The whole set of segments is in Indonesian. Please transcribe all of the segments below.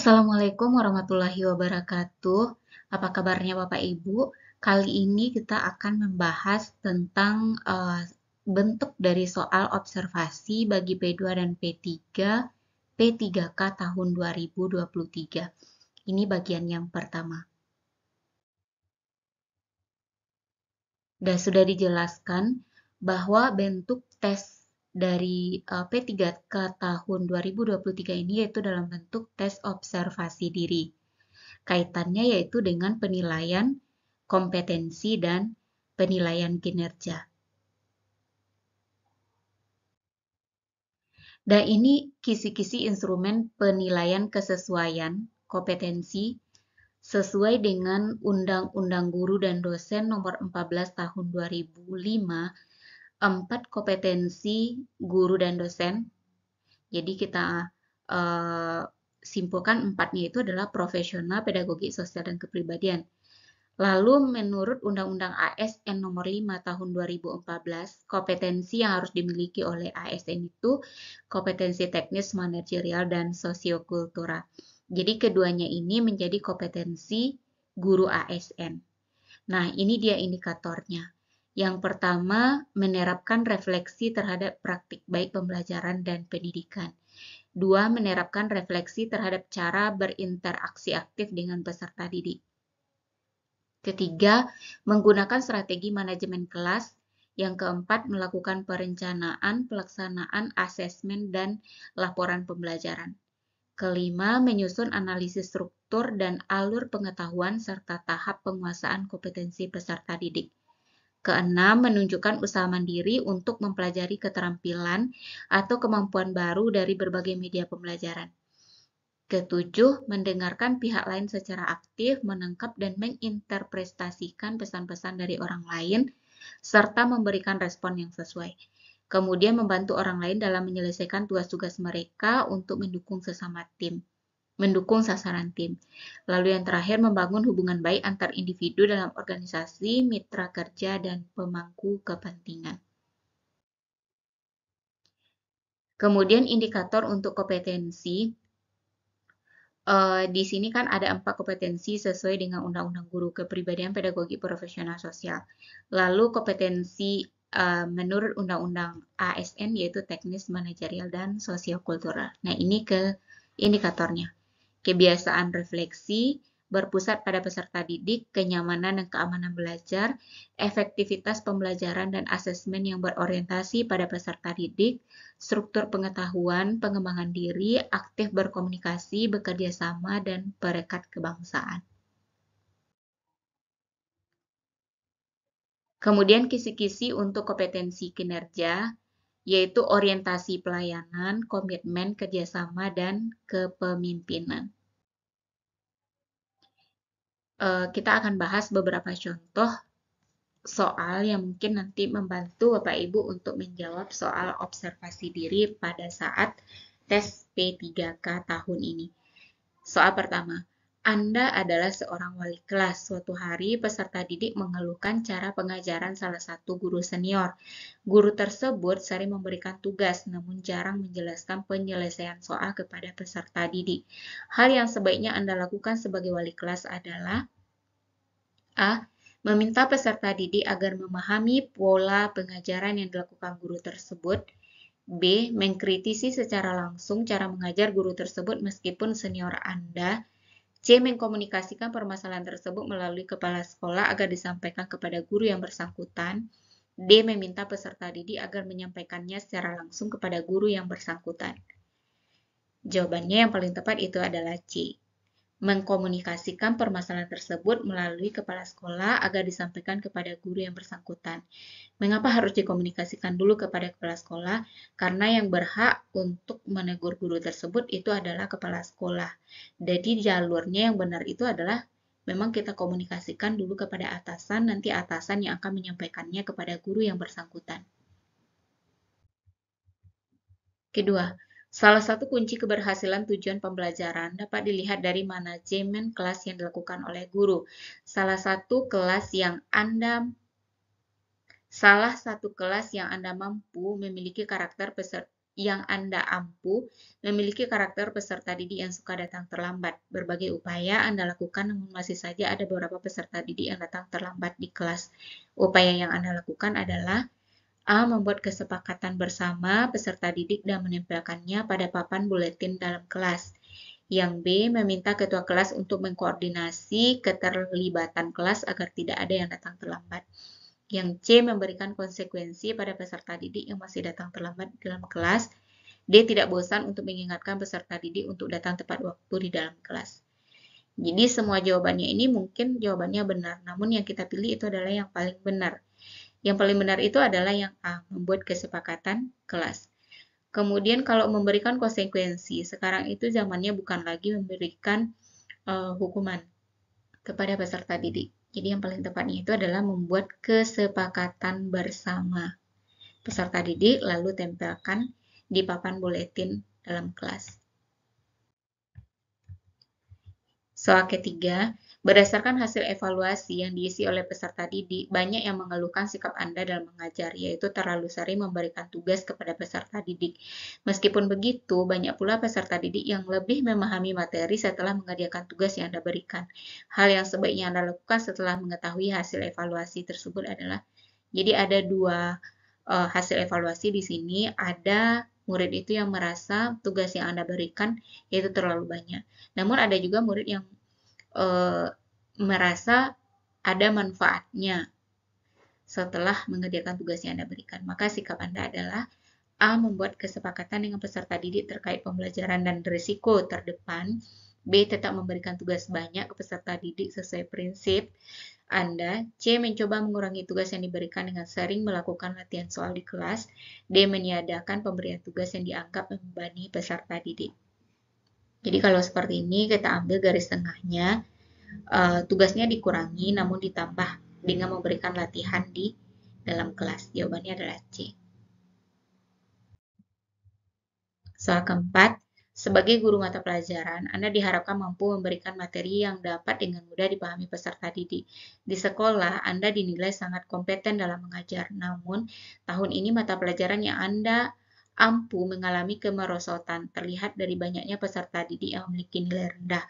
Assalamualaikum warahmatullahi wabarakatuh. Apa kabarnya Bapak Ibu? Kali ini kita akan membahas tentang bentuk dari soal observasi bagi P2 dan P3, P3K tahun 2023. Ini bagian yang pertama. Dan sudah dijelaskan bahwa bentuk tes dari P3K tahun 2023 ini yaitu dalam bentuk tes observasi diri. Kaitannya yaitu dengan penilaian kompetensi dan penilaian kinerja. Dan ini kisi-kisi instrumen penilaian kesesuaian kompetensi sesuai dengan Undang-Undang Guru dan Dosen Nomor 14 Tahun 2005, 4 kompetensi guru dan dosen. Jadi kita simpulkan empatnya itu adalah profesional, pedagogik, sosial, dan kepribadian. Lalu menurut Undang-Undang ASN Nomor 5 Tahun 2014, kompetensi yang harus dimiliki oleh ASN itu kompetensi teknis, manajerial, dan sosiokultural. Jadi keduanya ini menjadi kompetensi guru ASN. Nah, ini dia indikatornya. Yang pertama, menerapkan refleksi terhadap praktik baik pembelajaran dan pendidikan. 2, menerapkan refleksi terhadap cara berinteraksi aktif dengan peserta didik. Ketiga, menggunakan strategi manajemen kelas. Yang keempat, melakukan perencanaan, pelaksanaan, asesmen, dan laporan pembelajaran. Kelima, menyusun analisis struktur dan alur pengetahuan serta tahap penguasaan kompetensi peserta didik. Keenam, menunjukkan usaha mandiri untuk mempelajari keterampilan atau kemampuan baru dari berbagai media pembelajaran. Ketujuh, mendengarkan pihak lain secara aktif, menangkap dan menginterpretasikan pesan-pesan dari orang lain, serta memberikan respon yang sesuai. Kemudian membantu orang lain dalam menyelesaikan tugas-tugas mereka untuk mendukung sesama tim, mendukung sasaran tim. Lalu yang terakhir, membangun hubungan baik antar individu dalam organisasi, mitra kerja, dan pemangku kepentingan. Kemudian indikator untuk kompetensi. Di sini kan ada 4 kompetensi sesuai dengan Undang-Undang Guru, kepribadian, pedagogi, profesional, sosial. Lalu kompetensi menurut Undang-Undang ASN yaitu teknis, manajerial, dan sosiokultural. Nah, ini ke indikatornya. Kebiasaan refleksi, berpusat pada peserta didik, kenyamanan dan keamanan belajar, efektivitas pembelajaran dan asesmen yang berorientasi pada peserta didik, struktur pengetahuan, pengembangan diri, aktif berkomunikasi, bekerja sama, dan perekat kebangsaan. Kemudian kisi-kisi untuk kompetensi kinerja, yaitu orientasi pelayanan, komitmen, kerjasama, dan kepemimpinan. Kita akan bahas beberapa contoh soal yang mungkin nanti membantu Bapak Ibu untuk menjawab soal observasi diri pada saat tes P3K tahun ini. Soal pertama, Anda adalah seorang wali kelas. Suatu hari peserta didik mengeluhkan cara pengajaran salah satu guru senior. Guru tersebut sering memberikan tugas namun jarang menjelaskan penyelesaian soal kepada peserta didik. Hal yang sebaiknya Anda lakukan sebagai wali kelas adalah A. Meminta peserta didik agar memahami pola pengajaran yang dilakukan guru tersebut. B. Mengkritisi secara langsung cara mengajar guru tersebut meskipun senior Anda. C. Mengkomunikasikan permasalahan tersebut melalui kepala sekolah agar disampaikan kepada guru yang bersangkutan. D. Meminta peserta didik agar menyampaikannya secara langsung kepada guru yang bersangkutan. Jawabannya yang paling tepat itu adalah C. Mengkomunikasikan permasalahan tersebut melalui kepala sekolah agar disampaikan kepada guru yang bersangkutan. Mengapa harus dikomunikasikan dulu kepada kepala sekolah? Karena yang berhak untuk menegur guru tersebut itu adalah kepala sekolah. Jadi jalurnya yang benar itu adalah memang kita komunikasikan dulu kepada atasan, nanti atasan yang akan menyampaikannya kepada guru yang bersangkutan. Kedua, salah satu kunci keberhasilan tujuan pembelajaran dapat dilihat dari manajemen kelas yang dilakukan oleh guru. Salah satu kelas yang Anda mampu memiliki karakter yang Anda ampuh memiliki karakter peserta didik yang suka datang terlambat. Berbagai upaya Anda lakukan, namun masih saja ada beberapa peserta didik yang datang terlambat di kelas. Upaya yang Anda lakukan adalah A. Membuat kesepakatan bersama peserta didik dan menempelkannya pada papan buletin dalam kelas. Yang B. Meminta ketua kelas untuk mengkoordinasi keterlibatan kelas agar tidak ada yang datang terlambat. Yang C. Memberikan konsekuensi pada peserta didik yang masih datang terlambat di dalam kelas. D. Tidak bosan untuk mengingatkan peserta didik untuk datang tepat waktu di dalam kelas. Jadi semua jawabannya ini mungkin jawabannya benar, namun yang kita pilih itu adalah yang paling benar. Yang paling benar itu adalah yang A, membuat kesepakatan kelas. Kemudian kalau memberikan konsekuensi, sekarang itu zamannya bukan lagi memberikan hukuman kepada peserta didik. Jadi yang paling tepatnya itu adalah membuat kesepakatan bersama peserta didik, lalu tempelkan di papan buletin dalam kelas. Soal ketiga, berdasarkan hasil evaluasi yang diisi oleh peserta didik, banyak yang mengeluhkan sikap Anda dalam mengajar, yaitu terlalu sering memberikan tugas kepada peserta didik. Meskipun begitu, banyak pula peserta didik yang lebih memahami materi setelah mengerjakan tugas yang Anda berikan. Hal yang sebaiknya Anda lakukan setelah mengetahui hasil evaluasi tersebut adalah, jadi ada dua hasil evaluasi di sini, ada murid itu yang merasa tugas yang Anda berikan itu terlalu banyak. Namun ada juga murid yang merasa ada manfaatnya setelah mengerjakan tugas yang Anda berikan. Maka sikap Anda adalah A. Membuat kesepakatan dengan peserta didik terkait pembelajaran dan risiko terdepan. B. Tetap memberikan tugas banyak ke peserta didik sesuai prinsip Anda. C. Mencoba mengurangi tugas yang diberikan dengan sering melakukan latihan soal di kelas. D. Meniadakan pemberian tugas yang dianggap membebani peserta didik. Jadi kalau seperti ini kita ambil garis tengahnya, tugasnya dikurangi namun ditambah dengan memberikan latihan di dalam kelas. Jawabannya adalah C. Soal keempat, sebagai guru mata pelajaran, Anda diharapkan mampu memberikan materi yang dapat dengan mudah dipahami peserta didik. Di sekolah, Anda dinilai sangat kompeten dalam mengajar, namun tahun ini mata pelajaran yang Anda ampuh mengalami kemerosotan terlihat dari banyaknya peserta didik yang memiliki nilai rendah.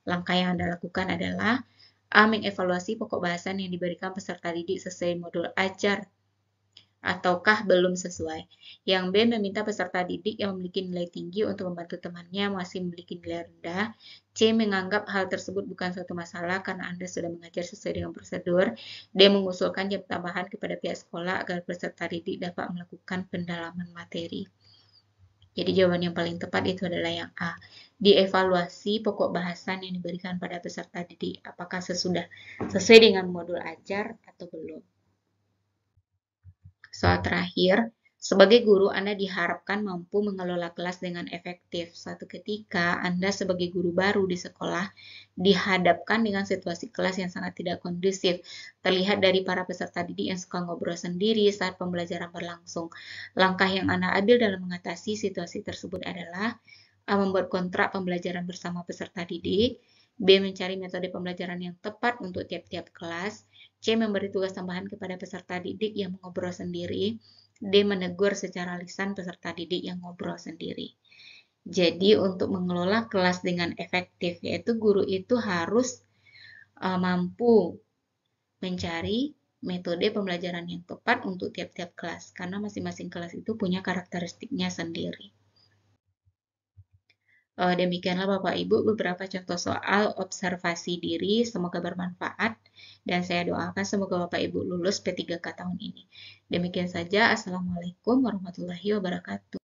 Langkah yang Anda lakukan adalah A. Mengevaluasi pokok bahasan yang diberikan peserta didik sesuai modul ajar ataukah belum sesuai. Yang B. Meminta peserta didik yang memiliki nilai tinggi untuk membantu temannya masih memiliki nilai rendah. C. Menganggap hal tersebut bukan suatu masalah karena Anda sudah mengajar sesuai dengan prosedur. D. Mengusulkan jam tambahan kepada pihak sekolah agar peserta didik dapat melakukan pendalaman materi. Jadi jawaban yang paling tepat itu adalah yang A. Dievaluasi pokok bahasan yang diberikan pada peserta didik. Apakah sesuai dengan modul ajar atau belum. Soal terakhir, sebagai guru Anda diharapkan mampu mengelola kelas dengan efektif. Suatu ketika Anda sebagai guru baru di sekolah dihadapkan dengan situasi kelas yang sangat tidak kondusif. Terlihat dari para peserta didik yang suka ngobrol sendiri saat pembelajaran berlangsung. Langkah yang Anda ambil dalam mengatasi situasi tersebut adalah A. Membuat kontrak pembelajaran bersama peserta didik. B. Mencari metode pembelajaran yang tepat untuk tiap-tiap kelas. C. Memberi tugas tambahan kepada peserta didik yang mengobrol sendiri. D. Menegur secara lisan peserta didik yang ngobrol sendiri. Jadi untuk mengelola kelas dengan efektif, yaitu guru itu harus mampu mencari metode pembelajaran yang tepat untuk tiap-tiap kelas, karena masing-masing kelas itu punya karakteristiknya sendiri. Demikianlah Bapak Ibu beberapa contoh soal observasi diri, semoga bermanfaat dan saya doakan semoga Bapak Ibu lulus P3K tahun ini. Demikian saja, Assalamualaikum warahmatullahi wabarakatuh.